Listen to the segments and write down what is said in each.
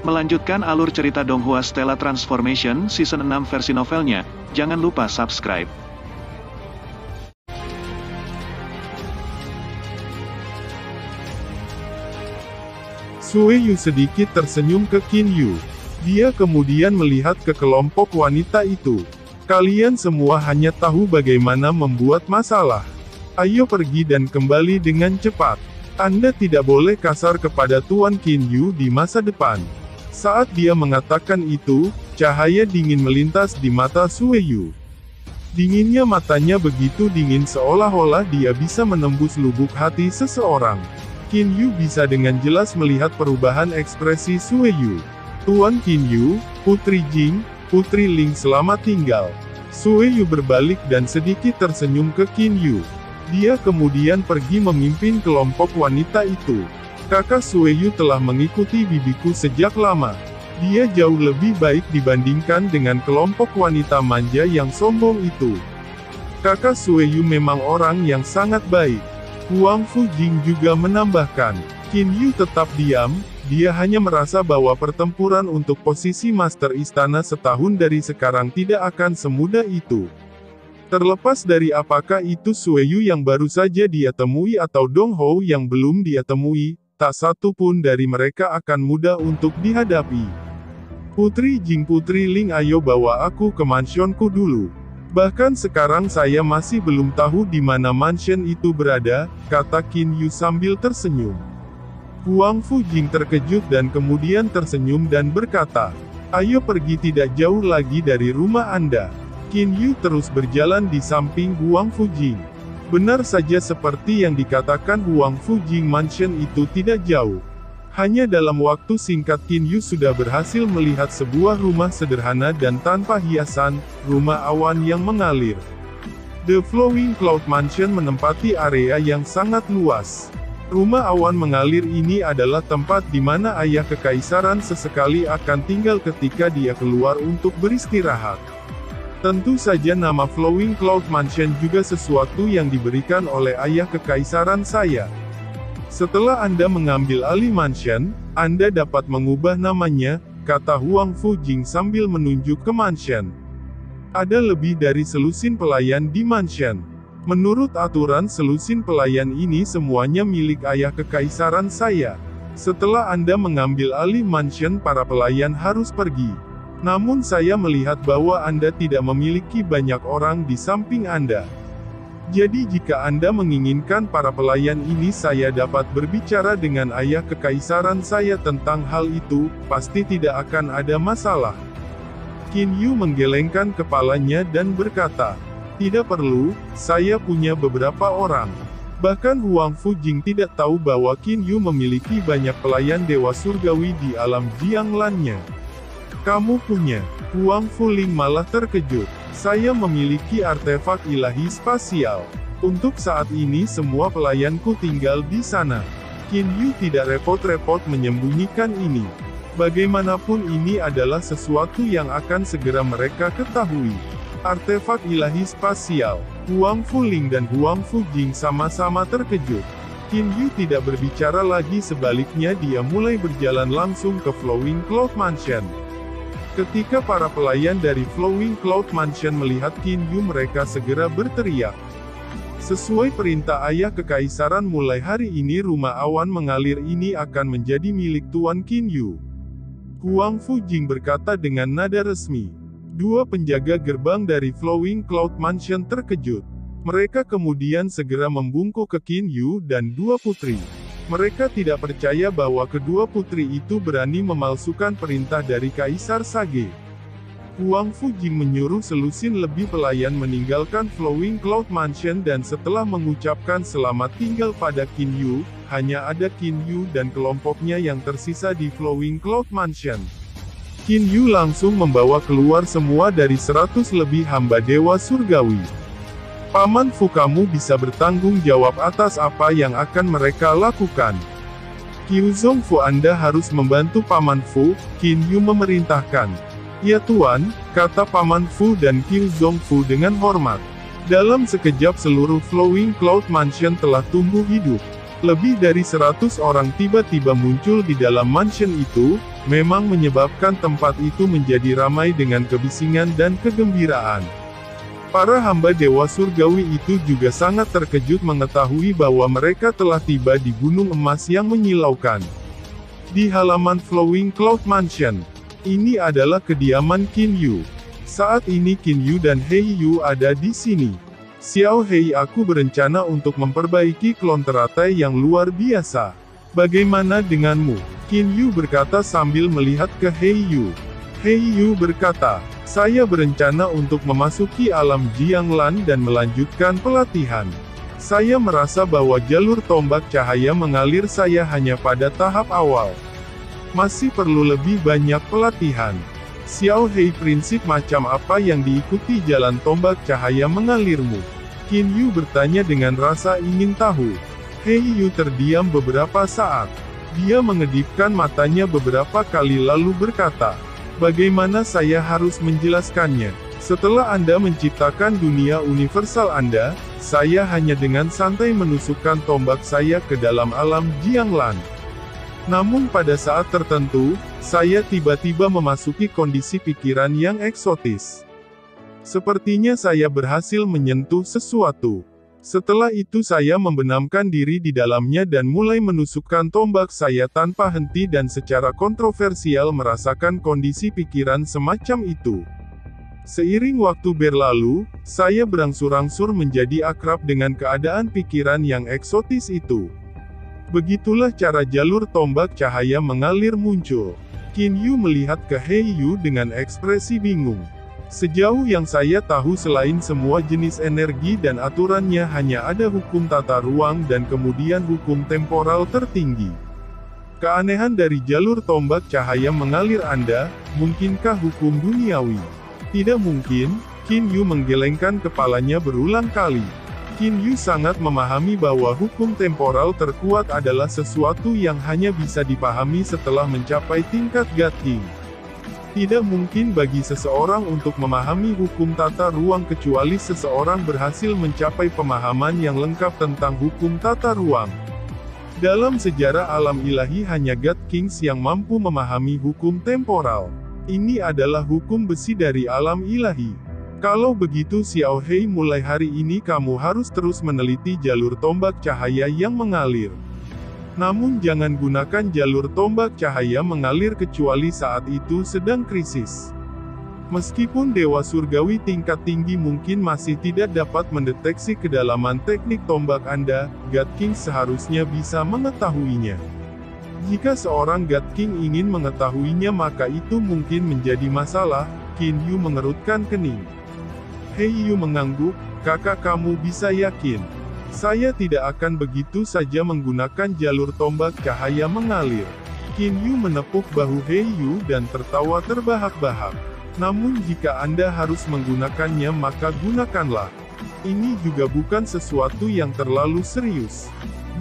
Melanjutkan alur cerita Donghua Stella Transformation Season 6 versi novelnya, jangan lupa subscribe. Sueyu sedikit tersenyum ke Qin Yu. Dia kemudian melihat ke kelompok wanita itu. Kalian semua hanya tahu bagaimana membuat masalah. Ayo pergi dan kembali dengan cepat. Anda tidak boleh kasar kepada Tuan Qin Yu di masa depan. Saat dia mengatakan itu, cahaya dingin melintas di mata Sueyu. Dinginnya matanya begitu dingin seolah-olah dia bisa menembus lubuk hati seseorang. Qin Yu bisa dengan jelas melihat perubahan ekspresi Sueyu. Tuan Qin Yu, Putri Jing, Putri Ling selamat tinggal. Sueyu berbalik dan sedikit tersenyum ke Qin Yu. Dia kemudian pergi memimpin kelompok wanita itu. Kakak Sueyu telah mengikuti bibiku sejak lama. Dia jauh lebih baik dibandingkan dengan kelompok wanita manja yang sombong itu. Kakak Sueyu memang orang yang sangat baik. Huang Fujing juga menambahkan. Qin Yu tetap diam, dia hanya merasa bahwa pertempuran untuk posisi Master Istana setahun dari sekarang tidak akan semudah itu. Terlepas dari apakah itu Sueyu yang baru saja dia temui atau Dong Hou yang belum dia temui, tak satu pun dari mereka akan mudah untuk dihadapi. Putri Jing Putri Ling ayo bawa aku ke mansionku dulu. Bahkan sekarang saya masih belum tahu di mana mansion itu berada, kata Qin Yu sambil tersenyum. Huang Fujing terkejut dan kemudian tersenyum dan berkata, ayo pergi tidak jauh lagi dari rumah Anda. Qin Yu terus berjalan di samping Huang Fujing. Benar saja seperti yang dikatakan Huang Fujing, mansion itu tidak jauh. Hanya dalam waktu singkat Qin Yu sudah berhasil melihat sebuah rumah sederhana dan tanpa hiasan, rumah awan yang mengalir. The Flowing Cloud Mansion menempati area yang sangat luas. Rumah awan mengalir ini adalah tempat di mana ayah kekaisaran sesekali akan tinggal ketika dia keluar untuk beristirahat. Tentu saja nama Flowing Cloud Mansion juga sesuatu yang diberikan oleh ayah kekaisaran saya. Setelah Anda mengambil alih mansion, Anda dapat mengubah namanya, kata Huang Fujing sambil menunjuk ke mansion. Ada lebih dari selusin pelayan di mansion. Menurut aturan selusin pelayan ini semuanya milik ayah kekaisaran saya. Setelah Anda mengambil alih mansion, para pelayan harus pergi. Namun saya melihat bahwa Anda tidak memiliki banyak orang di samping Anda. Jadi jika Anda menginginkan para pelayan ini, saya dapat berbicara dengan ayah kekaisaran saya tentang hal itu, pasti tidak akan ada masalah. Qin Yu menggelengkan kepalanya dan berkata, tidak perlu, saya punya beberapa orang. Bahkan Huang Fujing tidak tahu bahwa Qin Yu memiliki banyak pelayan dewa surgawi di alam Jianglannya. Kamu punya? Huang Fuling malah terkejut. Saya memiliki artefak ilahi spasial. Untuk saat ini semua pelayanku tinggal di sana. Qin Yu tidak repot-repot menyembunyikan ini. Bagaimanapun ini adalah sesuatu yang akan segera mereka ketahui. Artefak ilahi spasial. Huang Fuling dan Huang Fujing sama-sama terkejut. Qin Yu tidak berbicara lagi, sebaliknya dia mulai berjalan langsung ke Flowing Cloud Mansion. Ketika para pelayan dari Flowing Cloud Mansion melihat Qin Yu, mereka segera berteriak. Sesuai perintah ayah kekaisaran, mulai hari ini rumah awan mengalir ini akan menjadi milik Tuan Qin Yu. Huang Fujing berkata dengan nada resmi. Dua penjaga gerbang dari Flowing Cloud Mansion terkejut. Mereka kemudian segera membungkuk ke Qin Yu dan dua putri. Mereka tidak percaya bahwa kedua putri itu berani memalsukan perintah dari Kaisar Sage. Huang Fujing menyuruh selusin lebih pelayan meninggalkan Flowing Cloud Mansion dan setelah mengucapkan selamat tinggal pada Qin Yu, hanya ada Qin Yu dan kelompoknya yang tersisa di Flowing Cloud Mansion. Qin Yu langsung membawa keluar semua dari 100 lebih hamba dewa surgawi. Paman Fu, kamu bisa bertanggung jawab atas apa yang akan mereka lakukan. Qiu Zongfu, Anda harus membantu Paman Fu, Qin Yu memerintahkan. Ya Tuan, kata Paman Fu dan Qiu Zongfu dengan hormat. Dalam sekejap seluruh Flowing Cloud Mansion telah tumbuh hidup. Lebih dari 100 orang tiba-tiba muncul di dalam mansion itu, memang menyebabkan tempat itu menjadi ramai dengan kebisingan dan kegembiraan. Para hamba Dewa Surgawi itu juga sangat terkejut mengetahui bahwa mereka telah tiba di Gunung Emas yang menyilaukan. Di halaman Flowing Cloud Mansion, ini adalah kediaman Qin Yu. Saat ini Qin Yu dan Hei Yu ada di sini. Xiao Hei, aku berencana untuk memperbaiki klon teratai yang luar biasa. Bagaimana denganmu? Qin Yu berkata sambil melihat ke Hei Yu. Hei Yu berkata, saya berencana untuk memasuki alam Jianglan dan melanjutkan pelatihan. Saya merasa bahwa jalur tombak cahaya mengalir saya hanya pada tahap awal. Masih perlu lebih banyak pelatihan. Xiao Hei, prinsip macam apa yang diikuti jalan tombak cahaya mengalirmu? Qin Yu bertanya dengan rasa ingin tahu. Hei Yu terdiam beberapa saat. Dia mengedipkan matanya beberapa kali lalu berkata, bagaimana saya harus menjelaskannya? Setelah Anda menciptakan dunia universal Anda, saya hanya dengan santai menusukkan tombak saya ke dalam alam Jianglan. Namun pada saat tertentu, saya tiba-tiba memasuki kondisi pikiran yang eksotis. Sepertinya saya berhasil menyentuh sesuatu. Setelah itu saya membenamkan diri di dalamnya dan mulai menusukkan tombak saya tanpa henti dan secara kontroversial merasakan kondisi pikiran semacam itu. Seiring waktu berlalu, saya berangsur-angsur menjadi akrab dengan keadaan pikiran yang eksotis itu. Begitulah cara jalur tombak cahaya mengalir muncul. Qin Yu melihat ke Hei Yu dengan ekspresi bingung. Sejauh yang saya tahu selain semua jenis energi dan aturannya hanya ada hukum tata ruang dan kemudian hukum temporal tertinggi. Keanehan dari jalur tombak cahaya mengalir Anda, mungkinkah hukum duniawi? Tidak mungkin, Qin Yu menggelengkan kepalanya berulang kali. Qin Yu sangat memahami bahwa hukum temporal terkuat adalah sesuatu yang hanya bisa dipahami setelah mencapai tingkat God King. Tidak mungkin bagi seseorang untuk memahami hukum tata ruang kecuali seseorang berhasil mencapai pemahaman yang lengkap tentang hukum tata ruang. Dalam sejarah alam ilahi hanya God Kings yang mampu memahami hukum temporal. Ini adalah hukum besi dari alam ilahi. Kalau begitu Xiao Hei, mulai hari ini kamu harus terus meneliti jalur tombak cahaya yang mengalir. Namun jangan gunakan jalur tombak cahaya mengalir kecuali saat itu sedang krisis. Meskipun Dewa Surgawi tingkat tinggi mungkin masih tidak dapat mendeteksi kedalaman teknik tombak Anda, God King seharusnya bisa mengetahuinya. Jika seorang God King ingin mengetahuinya maka itu mungkin menjadi masalah. Qin Yu mengerutkan kening. Hei Yu mengangguk, kakak kamu bisa yakin? Saya tidak akan begitu saja menggunakan jalur tombak cahaya mengalir. Qin Yu menepuk bahu Hei Yu dan tertawa terbahak-bahak. Namun jika Anda harus menggunakannya maka gunakanlah. Ini juga bukan sesuatu yang terlalu serius.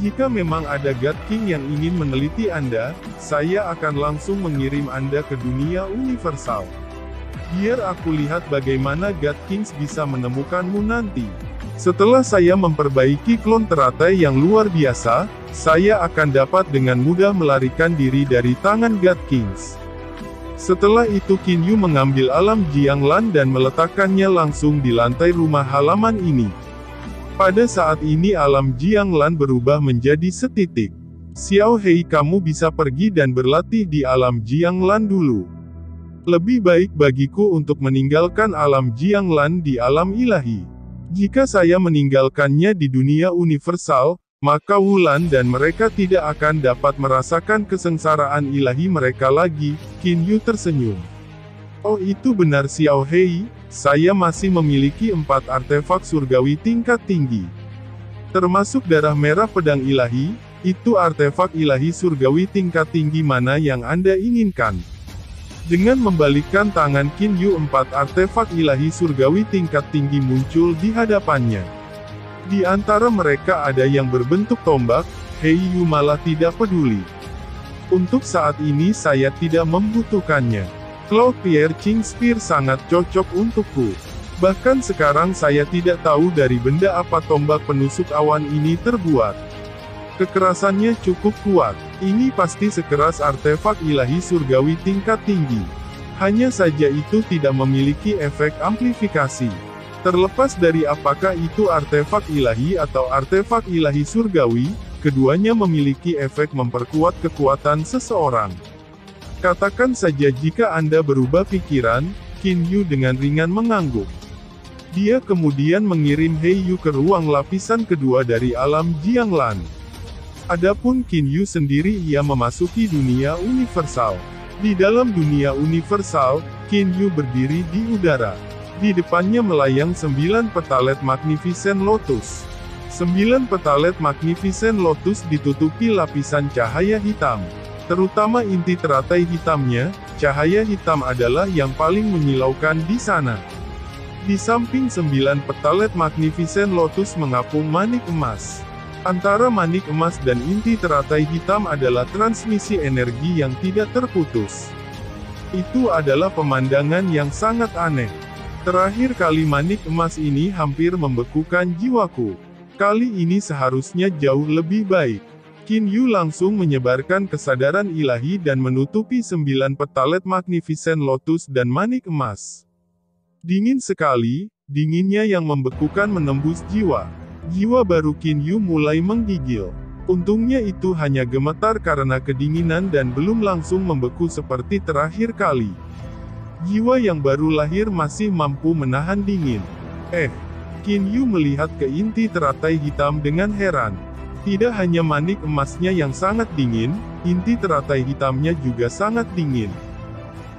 Jika memang ada God King yang ingin meneliti Anda, saya akan langsung mengirim Anda ke dunia universal. Biar aku lihat bagaimana God Kings bisa menemukanmu nanti. Setelah saya memperbaiki klon teratai yang luar biasa, saya akan dapat dengan mudah melarikan diri dari tangan God Kings. Setelah itu Qin Yu mengambil alam Jianglan dan meletakkannya langsung di lantai rumah halaman ini. Pada saat ini alam Jianglan berubah menjadi setitik. Xiao Hei, kamu bisa pergi dan berlatih di alam Jianglan dulu. Lebih baik bagiku untuk meninggalkan alam Jianglan di alam ilahi. Jika saya meninggalkannya di dunia universal, maka Wulan dan mereka tidak akan dapat merasakan kesengsaraan ilahi mereka lagi. Qin Yu tersenyum. Oh, itu benar Xiao Hei, saya masih memiliki 4 artefak surgawi tingkat tinggi. Termasuk darah merah pedang ilahi, itu artefak ilahi surgawi tingkat tinggi mana yang Anda inginkan? Dengan membalikkan tangan Qin Yu, 4 artefak ilahi surgawi tingkat tinggi muncul di hadapannya. Di antara mereka ada yang berbentuk tombak, Hei Yu malah tidak peduli. Untuk saat ini saya tidak membutuhkannya. Cloud Piercing Spear sangat cocok untukku. Bahkan sekarang saya tidak tahu dari benda apa tombak penusuk awan ini terbuat. Kekerasannya cukup kuat. Ini pasti sekeras artefak ilahi surgawi tingkat tinggi. Hanya saja itu tidak memiliki efek amplifikasi. Terlepas dari apakah itu artefak ilahi atau artefak ilahi surgawi, keduanya memiliki efek memperkuat kekuatan seseorang. Katakan saja jika Anda berubah pikiran, Qin Yu dengan ringan mengangguk. Dia kemudian mengirim He Yu ke ruang lapisan kedua dari alam Jianglan. Adapun Qin Yu sendiri ia memasuki dunia universal. Di dalam dunia universal, Qin Yu berdiri di udara. Di depannya melayang 9 petalet Magnificent Lotus. 9 petalet Magnificent Lotus ditutupi lapisan cahaya hitam. Terutama inti teratai hitamnya, cahaya hitam adalah yang paling menyilaukan di sana. Di samping 9 petalet Magnificent Lotus mengapung manik emas. Antara manik emas dan inti teratai hitam adalah transmisi energi yang tidak terputus. Itu adalah pemandangan yang sangat aneh. Terakhir kali manik emas ini hampir membekukan jiwaku. Kali ini seharusnya jauh lebih baik. Qin Yu langsung menyebarkan kesadaran ilahi dan menutupi 9 petalet Magnificent Lotus dan manik emas. Dingin sekali, dinginnya yang membekukan menembus jiwa. Jiwa baru Qin Yu mulai menggigil. Untungnya itu hanya gemetar karena kedinginan dan belum langsung membeku seperti terakhir kali. Jiwa yang baru lahir masih mampu menahan dingin. Qin Yu melihat ke inti teratai hitam dengan heran. Tidak hanya manik emasnya yang sangat dingin, inti teratai hitamnya juga sangat dingin.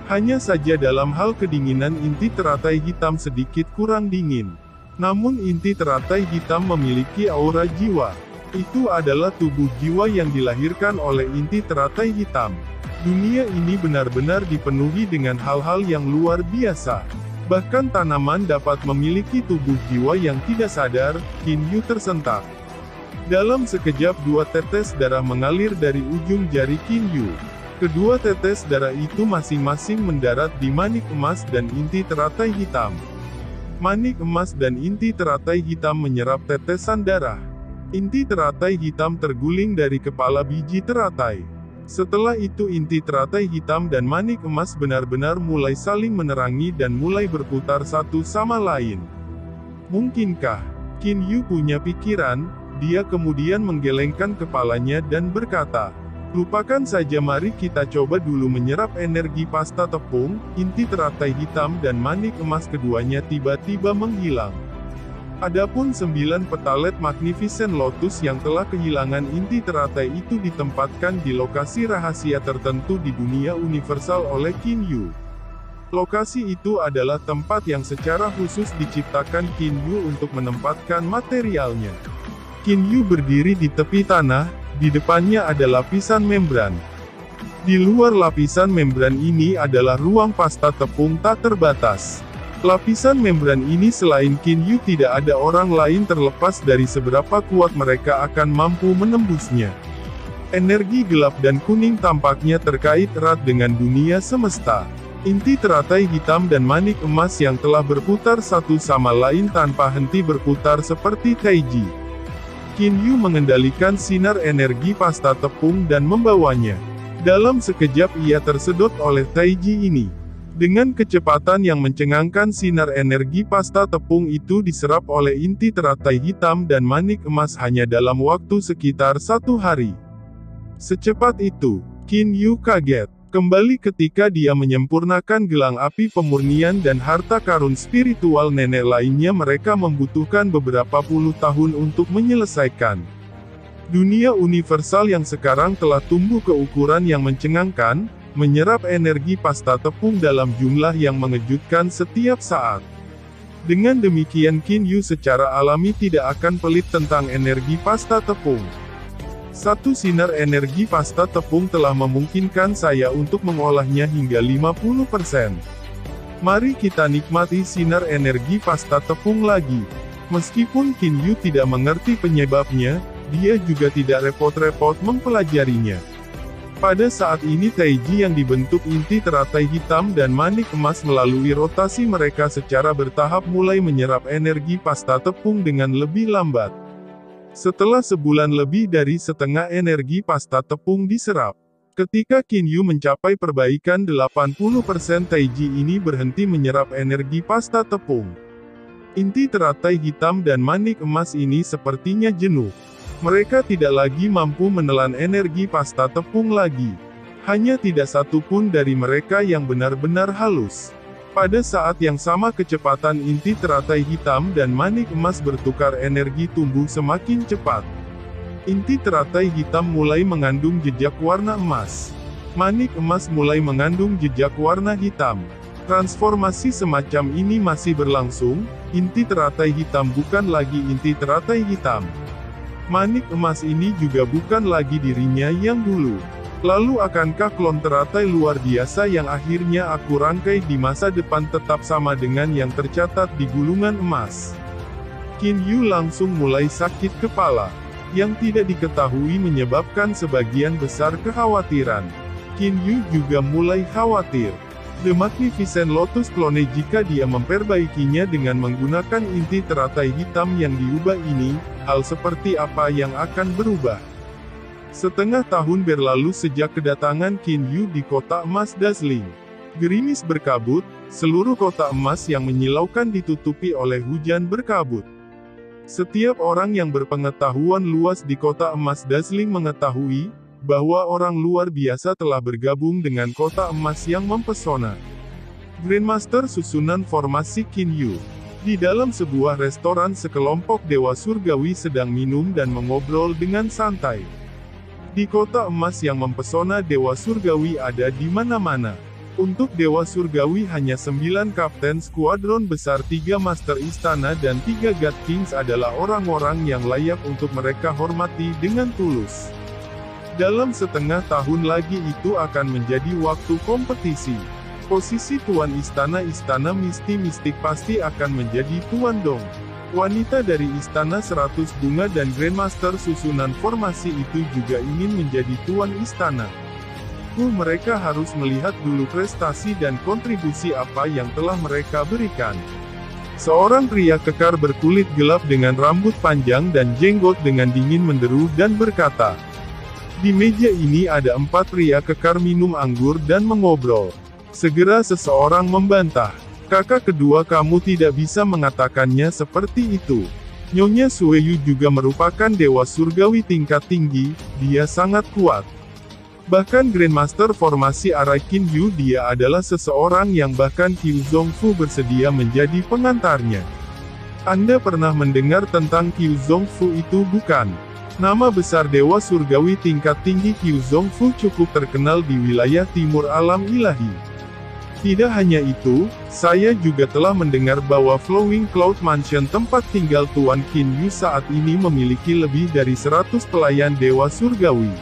Hanya saja dalam hal kedinginan inti teratai hitam sedikit kurang dingin. Namun inti teratai hitam memiliki aura jiwa. Itu adalah tubuh jiwa yang dilahirkan oleh inti teratai hitam. Dunia ini benar-benar dipenuhi dengan hal-hal yang luar biasa. Bahkan tanaman dapat memiliki tubuh jiwa yang tidak sadar. Qin Yu tersentak. Dalam sekejap 2 tetes darah mengalir dari ujung jari Qin Yu. Kedua tetes darah itu masing-masing mendarat di manik emas dan inti teratai hitam. Manik emas dan inti teratai hitam menyerap tetesan darah. Inti teratai hitam terguling dari kepala biji teratai. Setelah itu inti teratai hitam dan manik emas benar-benar mulai saling menerangi dan mulai berputar satu sama lain. Mungkinkah Qin Yu punya pikiran? Dia kemudian menggelengkan kepalanya dan berkata, "Lupakan saja, mari kita coba dulu menyerap energi pasta tepung." Inti teratai hitam dan manik emas keduanya tiba-tiba menghilang. Adapun 9 petalet Magnificent Lotus yang telah kehilangan inti teratai itu ditempatkan di lokasi rahasia tertentu di dunia universal oleh Qin Yu. Lokasi itu adalah tempat yang secara khusus diciptakan Qin Yu untuk menempatkan materialnya. Qin Yu berdiri di tepi tanah, di depannya ada lapisan membran. Di luar lapisan membran ini adalah ruang pasta tepung tak terbatas. Lapisan membran ini selain Qin Yu tidak ada orang lain terlepas dari seberapa kuat mereka akan mampu menembusnya. Energi gelap dan kuning tampaknya terkait erat dengan dunia semesta. Inti teratai hitam dan manik emas yang telah berputar satu sama lain tanpa henti berputar seperti taiji. Qin Yu mengendalikan sinar energi pasta tepung dan membawanya. Dalam sekejap ia tersedot oleh taiji ini. Dengan kecepatan yang mencengangkan, sinar energi pasta tepung itu diserap oleh inti teratai hitam dan manik emas hanya dalam waktu sekitar 1 hari. Secepat itu, Qin Yu kaget. Kembali ketika dia menyempurnakan gelang api pemurnian dan harta karun spiritual nenek lainnya, mereka membutuhkan beberapa puluh tahun untuk menyelesaikan. Dunia universal yang sekarang telah tumbuh ke ukuran yang mencengangkan, menyerap energi pasta tepung dalam jumlah yang mengejutkan setiap saat. Dengan demikian Qin Yu secara alami tidak akan pelit tentang energi pasta tepung. Satu sinar energi pasta tepung telah memungkinkan saya untuk mengolahnya hingga 50%. Mari kita nikmati sinar energi pasta tepung lagi. Meskipun Qin Yu tidak mengerti penyebabnya, dia juga tidak repot-repot mempelajarinya. Pada saat ini taiji yang dibentuk inti teratai hitam dan manik emas melalui rotasi mereka secara bertahap mulai menyerap energi pasta tepung dengan lebih lambat. Setelah sebulan lebih dari setengah energi pasta tepung diserap. Ketika Qin Yu mencapai perbaikan 80%, Taiji ini berhenti menyerap energi pasta tepung. Inti teratai hitam dan manik emas ini sepertinya jenuh. Mereka tidak lagi mampu menelan energi pasta tepung lagi. Hanya tidak satu pun dari mereka yang benar-benar halus. Pada saat yang sama kecepatan inti teratai hitam dan manik emas bertukar energi tumbuh semakin cepat. Inti teratai hitam mulai mengandung jejak warna emas. Manik emas mulai mengandung jejak warna hitam. Transformasi semacam ini masih berlangsung. Inti teratai hitam bukan lagi inti teratai hitam. Manik emas ini juga bukan lagi dirinya yang dulu. Lalu akankah klon teratai luar biasa yang akhirnya aku rangkai di masa depan tetap sama dengan yang tercatat di gulungan emas? Qin Yu langsung mulai sakit kepala. Yang tidak diketahui menyebabkan sebagian besar kekhawatiran. Qin Yu juga mulai khawatir. The Magnificent Lotus Clone jika dia memperbaikinya dengan menggunakan inti teratai hitam yang diubah ini, hal seperti apa yang akan berubah? Setengah tahun berlalu sejak kedatangan Qin Yu di kota emas Dazzling. Gerimis berkabut, seluruh kota emas yang menyilaukan ditutupi oleh hujan berkabut. Setiap orang yang berpengetahuan luas di kota emas Dazzling mengetahui, bahwa orang luar biasa telah bergabung dengan kota emas yang mempesona. Grandmaster susunan formasi Qin Yu. Di dalam sebuah restoran sekelompok dewa surgawi sedang minum dan mengobrol dengan santai. Di kota emas yang mempesona dewa surgawi ada di mana-mana. Untuk Dewa Surgawi hanya 9 Kapten Skuadron Besar, 3 Master Istana dan 3 God Kings adalah orang-orang yang layak untuk mereka hormati dengan tulus. Dalam setengah tahun lagi itu akan menjadi waktu kompetisi. Posisi Tuan Istana-Istana Mistik pasti akan menjadi Tuan Dong. Wanita dari Istana 100 Bunga dan Grandmaster susunan formasi itu juga ingin menjadi Tuan Istana. Mereka harus melihat dulu prestasi dan kontribusi apa yang telah mereka berikan. Seorang pria kekar berkulit gelap dengan rambut panjang dan jenggot dengan dingin menderu dan berkata, "Di meja ini ada 4 pria kekar minum anggur dan mengobrol." Segera seseorang membantah, "Kakak kedua kamu tidak bisa mengatakannya seperti itu. Nyonya Sueyu juga merupakan dewa surgawi tingkat tinggi, dia sangat kuat. Bahkan Grandmaster formasi Arai Qin Yu, dia adalah seseorang yang bahkan Qiu Zongfu bersedia menjadi pengantarnya. Anda pernah mendengar tentang Qiu Zongfu itu bukan? Nama besar dewa surgawi tingkat tinggi Qiu Zongfu cukup terkenal di wilayah timur alam ilahi. Tidak hanya itu, saya juga telah mendengar bahwa Flowing Cloud Mansion tempat tinggal Tuan Qin Yu saat ini memiliki lebih dari 100 pelayan dewa surgawi.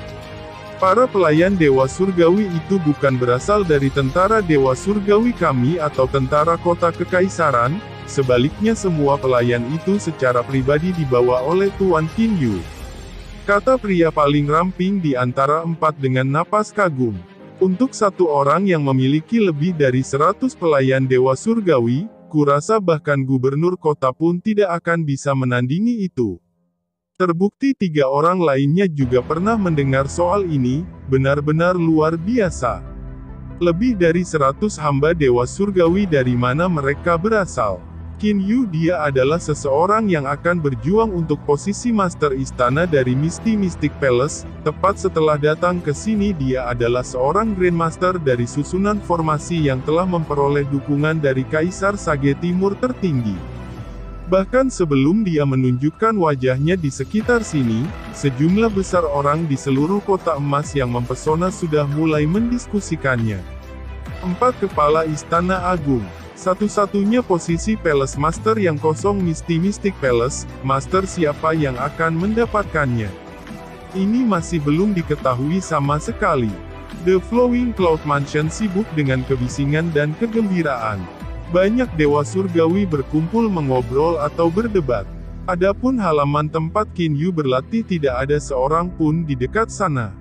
Para pelayan dewa surgawi itu bukan berasal dari tentara dewa surgawi kami atau tentara kota kekaisaran, sebaliknya semua pelayan itu secara pribadi dibawa oleh Tuan Qin Yu," kata pria paling ramping di antara 4 dengan napas kagum. "Untuk satu orang yang memiliki lebih dari 100 pelayan dewa surgawi, kurasa bahkan gubernur kota pun tidak akan bisa menandingi itu." Terbukti 3 orang lainnya juga pernah mendengar soal ini, benar-benar luar biasa. Lebih dari 100 hamba dewa surgawi, dari mana mereka berasal? Qin Yu, dia adalah seseorang yang akan berjuang untuk posisi Master Istana dari Misty Mystic Palace. Tepat setelah datang ke sini dia adalah seorang Grandmaster dari susunan formasi yang telah memperoleh dukungan dari Kaisar Sage Timur tertinggi. Bahkan sebelum dia menunjukkan wajahnya di sekitar sini, sejumlah besar orang di seluruh kota emas yang mempesona sudah mulai mendiskusikannya. 4 kepala Istana Agung. Satu-satunya posisi Palace Master yang kosong Misty Mystic Palace, Master siapa yang akan mendapatkannya? Ini masih belum diketahui sama sekali. The Flowing Cloud Mansion sibuk dengan kebisingan dan kegembiraan. Banyak dewa surgawi berkumpul mengobrol atau berdebat. Adapun halaman tempat Qin Yu berlatih tidak ada seorang pun di dekat sana.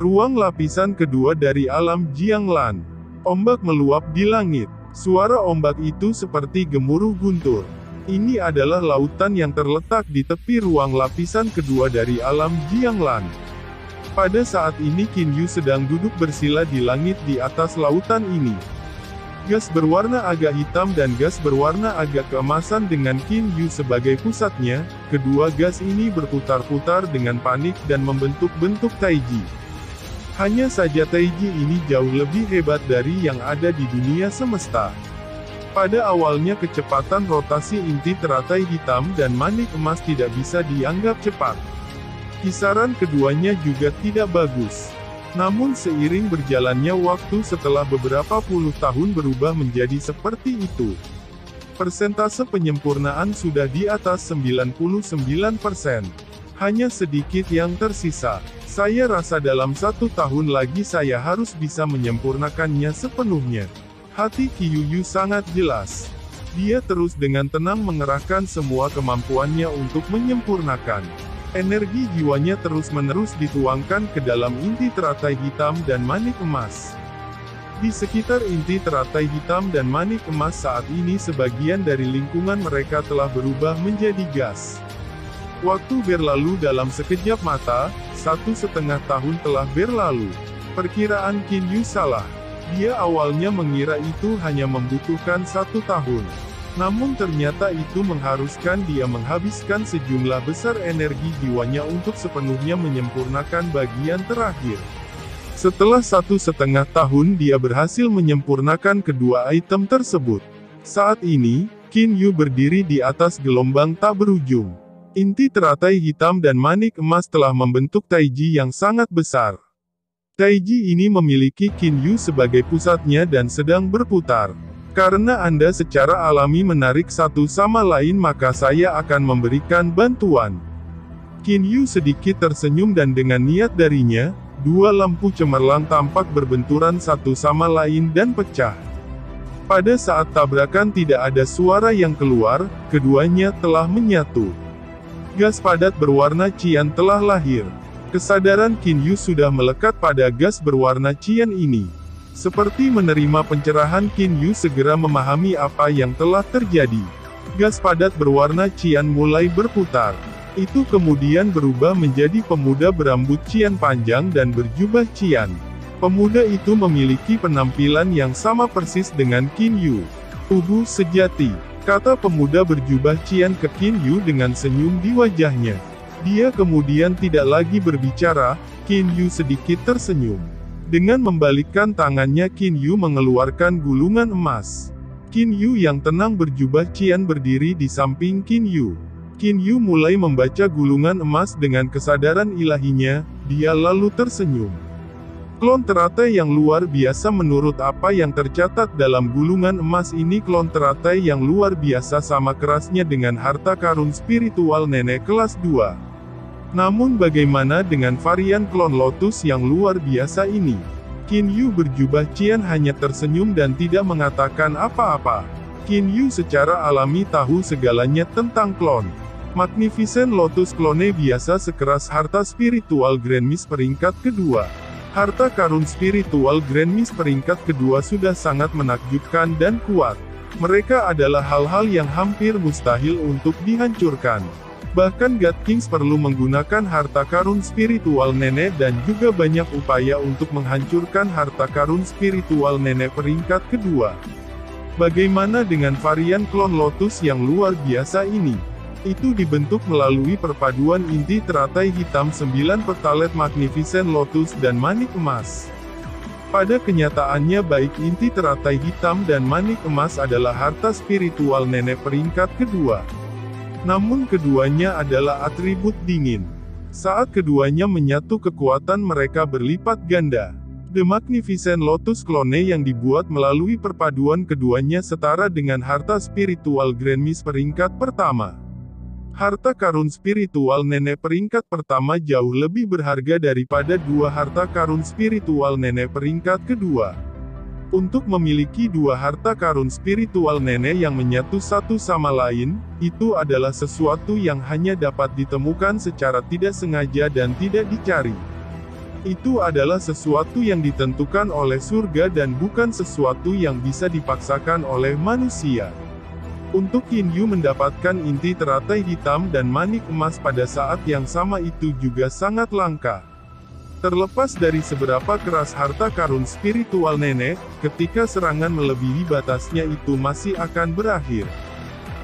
Ruang lapisan kedua dari alam Jianglan. Ombak meluap di langit. Suara ombak itu seperti gemuruh guntur. Ini adalah lautan yang terletak di tepi ruang lapisan kedua dari alam Jianglan. Pada saat ini Qin Yu sedang duduk bersila di langit di atas lautan ini. Gas berwarna agak hitam dan gas berwarna agak keemasan dengan Qin Yu sebagai pusatnya, kedua gas ini berputar-putar dengan panik dan membentuk bentuk taiji. Hanya saja taiji ini jauh lebih hebat dari yang ada di dunia semesta. Pada awalnya kecepatan rotasi inti teratai hitam dan manik emas tidak bisa dianggap cepat. Kisaran keduanya juga tidak bagus. Namun seiring berjalannya waktu setelah beberapa puluh tahun berubah menjadi seperti itu. Persentase penyempurnaan sudah di atas 99%. Hanya sedikit yang tersisa. Saya rasa dalam 1 tahun lagi saya harus bisa menyempurnakannya sepenuhnya. Hati Qiyu sangat jelas. Dia terus dengan tenang mengerahkan semua kemampuannya untuk menyempurnakan. Energi jiwanya terus-menerus dituangkan ke dalam inti teratai hitam dan manik emas. Di sekitar inti teratai hitam dan manik emas saat ini sebagian dari lingkungan mereka telah berubah menjadi gas. Waktu berlalu dalam sekejap mata, 1,5 tahun telah berlalu. Perkiraan Qin Yu salah. Dia awalnya mengira itu hanya membutuhkan 1 tahun. Namun ternyata itu mengharuskan dia menghabiskan sejumlah besar energi jiwanya untuk sepenuhnya menyempurnakan bagian terakhir. Setelah 1,5 tahun dia berhasil menyempurnakan kedua item tersebut. Saat ini, Qin Yu berdiri di atas gelombang tak berujung. Inti teratai hitam dan manik emas telah membentuk taiji yang sangat besar. Taiji ini memiliki Qin Yu sebagai pusatnya dan sedang berputar. Karena Anda secara alami menarik satu sama lain maka saya akan memberikan bantuan. Qin Yu sedikit tersenyum dan dengan niat darinya, 2 lampu cemerlang tampak berbenturan satu sama lain dan pecah. Pada saat tabrakan tidak ada suara yang keluar, keduanya telah menyatu. Gas padat berwarna cian telah lahir. Kesadaran Qin Yu sudah melekat pada gas berwarna cian ini. Seperti menerima pencerahan, Qin Yu segera memahami apa yang telah terjadi. Gas padat berwarna cian mulai berputar. Itu kemudian berubah menjadi pemuda berambut cian panjang dan berjubah cian. Pemuda itu memiliki penampilan yang sama persis dengan Qin Yu. Tubuh sejati, kata pemuda berjubah cian ke Qin Yu dengan senyum di wajahnya. Dia kemudian tidak lagi berbicara, Qin Yu sedikit tersenyum. Dengan membalikkan tangannya Qin Yu mengeluarkan gulungan emas. Qin Yu yang tenang berjubah cian berdiri di samping Qin Yu. Qin Yu mulai membaca gulungan emas dengan kesadaran ilahinya, dia lalu tersenyum. Klon teratai yang luar biasa menurut apa yang tercatat dalam gulungan emas ini klon teratai yang luar biasa sama kerasnya dengan harta karun spiritual nenek kelas 2. Namun bagaimana dengan varian klon Lotus yang luar biasa ini? Qin Yu berjubah cian hanya tersenyum dan tidak mengatakan apa-apa. Qin Yu secara alami tahu segalanya tentang klon. Magnificent Lotus klone biasa sekeras harta spiritual Grand Mist peringkat kedua. Harta karun spiritual Grand Mist peringkat kedua sudah sangat menakjubkan dan kuat. Mereka adalah hal-hal yang hampir mustahil untuk dihancurkan. Bahkan God Kings perlu menggunakan harta karun spiritual nenek dan juga banyak upaya untuk menghancurkan harta karun spiritual nenek peringkat kedua. Bagaimana dengan varian klon Lotus yang luar biasa ini? Itu dibentuk melalui perpaduan inti teratai hitam 9 pertalet Magnificent Lotus dan manik emas. Pada kenyataannya baik inti teratai hitam dan manik emas adalah harta spiritual nenek peringkat kedua. Namun keduanya adalah atribut dingin. Saat keduanya menyatu kekuatan mereka berlipat ganda. The Magnificent Lotus Clone yang dibuat melalui perpaduan keduanya setara dengan harta spiritual Grand Mist peringkat pertama. Harta karun spiritual nenek peringkat pertama jauh lebih berharga daripada 2 harta karun spiritual nenek peringkat kedua. Untuk memiliki 2 harta karun spiritual nenek yang menyatu satu sama lain, itu adalah sesuatu yang hanya dapat ditemukan secara tidak sengaja dan tidak dicari. Itu adalah sesuatu yang ditentukan oleh surga dan bukan sesuatu yang bisa dipaksakan oleh manusia. Untuk Qin Yu mendapatkan inti teratai hitam dan manik emas pada saat yang sama itu juga sangat langka. Terlepas dari seberapa keras harta karun spiritual nenek, ketika serangan melebihi batasnya itu masih akan berakhir.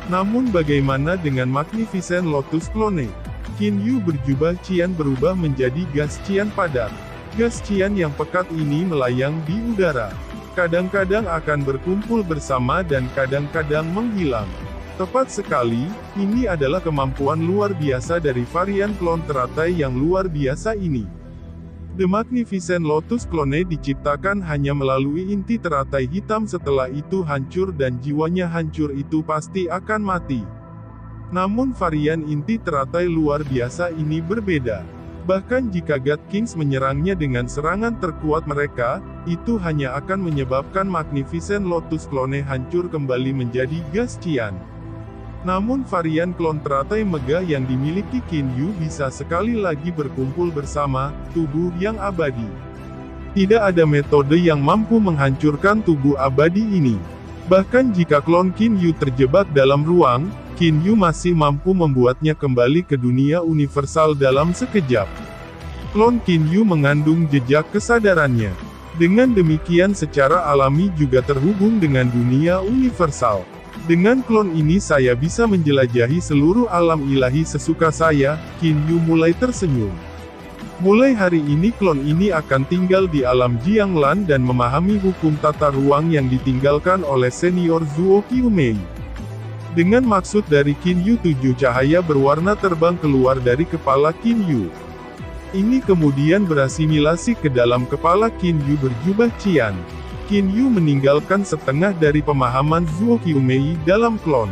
Namun bagaimana dengan Magnificent Lotus Clone? Qin Yu berjubah Qian berubah menjadi gas Qian padat. Gas Qian yang pekat ini melayang di udara. Kadang-kadang akan berkumpul bersama dan kadang-kadang menghilang. Tepat sekali, ini adalah kemampuan luar biasa dari varian klon teratai yang luar biasa ini. The Magnificent Lotus Clone diciptakan hanya melalui inti teratai hitam, setelah itu hancur dan jiwanya hancur itu pasti akan mati. Namun varian inti teratai luar biasa ini berbeda. Bahkan jika God Kings menyerangnya dengan serangan terkuat mereka, itu hanya akan menyebabkan Magnificent Lotus Clone hancur kembali menjadi gas Qian. Namun varian klon teratai megah yang dimiliki Qin Yu bisa sekali lagi berkumpul bersama, tubuh yang abadi. Tidak ada metode yang mampu menghancurkan tubuh abadi ini. Bahkan jika klon Qin Yu terjebak dalam ruang, Qin Yu masih mampu membuatnya kembali ke dunia universal dalam sekejap. Klon Qin Yu mengandung jejak kesadarannya. Dengan demikian secara alami juga terhubung dengan dunia universal. Dengan klon ini saya bisa menjelajahi seluruh alam ilahi sesuka saya, Qin Yu mulai tersenyum. Mulai hari ini klon ini akan tinggal di alam Jianglan dan memahami hukum tata ruang yang ditinggalkan oleh senior Zuo Qiumei. Dengan maksud dari Qin Yu 7 cahaya berwarna terbang keluar dari kepala Qin Yu. Ini kemudian berasimilasi ke dalam kepala Qin Yu berjubah Qian. Qin Yu meninggalkan setengah dari pemahaman Zuo Qiumei dalam klon.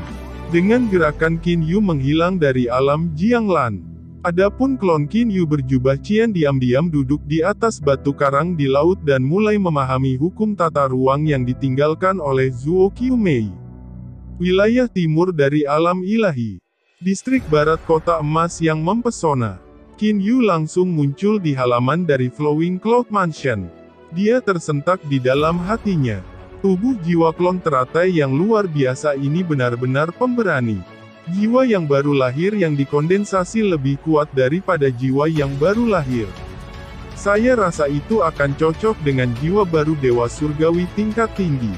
Dengan gerakan Qin Yu menghilang dari alam Jianglan. Adapun klon Qin Yu berjubah Qian diam-diam duduk di atas batu karang di laut dan mulai memahami hukum tata ruang yang ditinggalkan oleh Zuo Qiumei. Wilayah timur dari alam ilahi. Distrik barat kota emas yang mempesona. Qin Yu langsung muncul di halaman dari Flowing Cloud Mansion. Dia tersentak di dalam hatinya. Tubuh jiwa klon teratai yang luar biasa ini benar-benar pemberani. Jiwa yang baru lahir yang dikondensasi lebih kuat daripada jiwa yang baru lahir. Saya rasa itu akan cocok dengan jiwa baru Dewa Surgawi tingkat tinggi.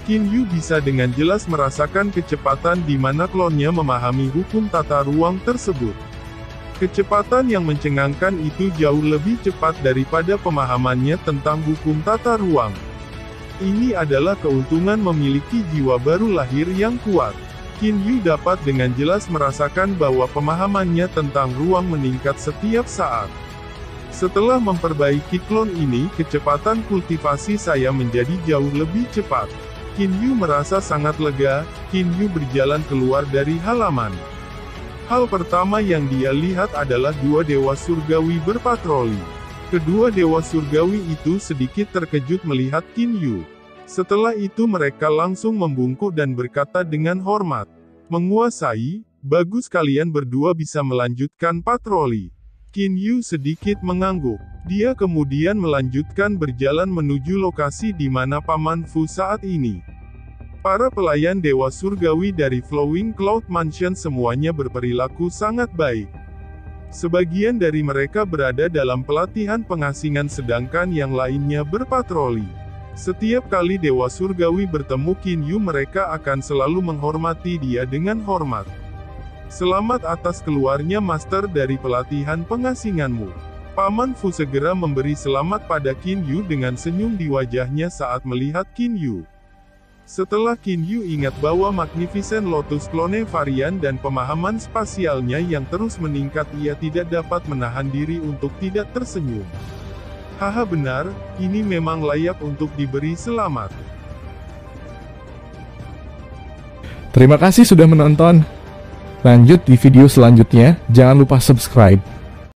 Qin Yu bisa dengan jelas merasakan kecepatan di mana klonnya memahami hukum tata ruang tersebut. Kecepatan yang mencengangkan itu jauh lebih cepat daripada pemahamannya tentang hukum tata ruang. Ini adalah keuntungan memiliki jiwa baru lahir yang kuat. Qin Yu dapat dengan jelas merasakan bahwa pemahamannya tentang ruang meningkat setiap saat. Setelah memperbaiki klon ini, kecepatan kultivasi saya menjadi jauh lebih cepat. Qin Yu merasa sangat lega. Qin Yu berjalan keluar dari halaman. Hal pertama yang dia lihat adalah dua dewa surgawi berpatroli. Kedua dewa surgawi itu sedikit terkejut melihat Qin Yu. Setelah itu mereka langsung membungkuk dan berkata dengan hormat, "Menguasai, bagus kalian berdua bisa melanjutkan patroli." Qin Yu sedikit mengangguk. Dia kemudian melanjutkan berjalan menuju lokasi di mana Paman Fu saat ini. Para pelayan Dewa Surgawi dari Flowing Cloud Mansion semuanya berperilaku sangat baik. Sebagian dari mereka berada dalam pelatihan pengasingan sedangkan yang lainnya berpatroli. Setiap kali Dewa Surgawi bertemu Qin Yu mereka akan selalu menghormati dia dengan hormat. "Selamat atas keluarnya master dari pelatihan pengasinganmu." Paman Fu segera memberi selamat pada Qin Yu dengan senyum di wajahnya saat melihat Qin Yu. Setelah Qin Yu ingat bahwa Magnificent Lotus Clone varian dan pemahaman spasialnya yang terus meningkat, ia tidak dapat menahan diri untuk tidak tersenyum. Haha, benar, ini memang layak untuk diberi selamat. Terima kasih sudah menonton. Lanjut di video selanjutnya, jangan lupa subscribe.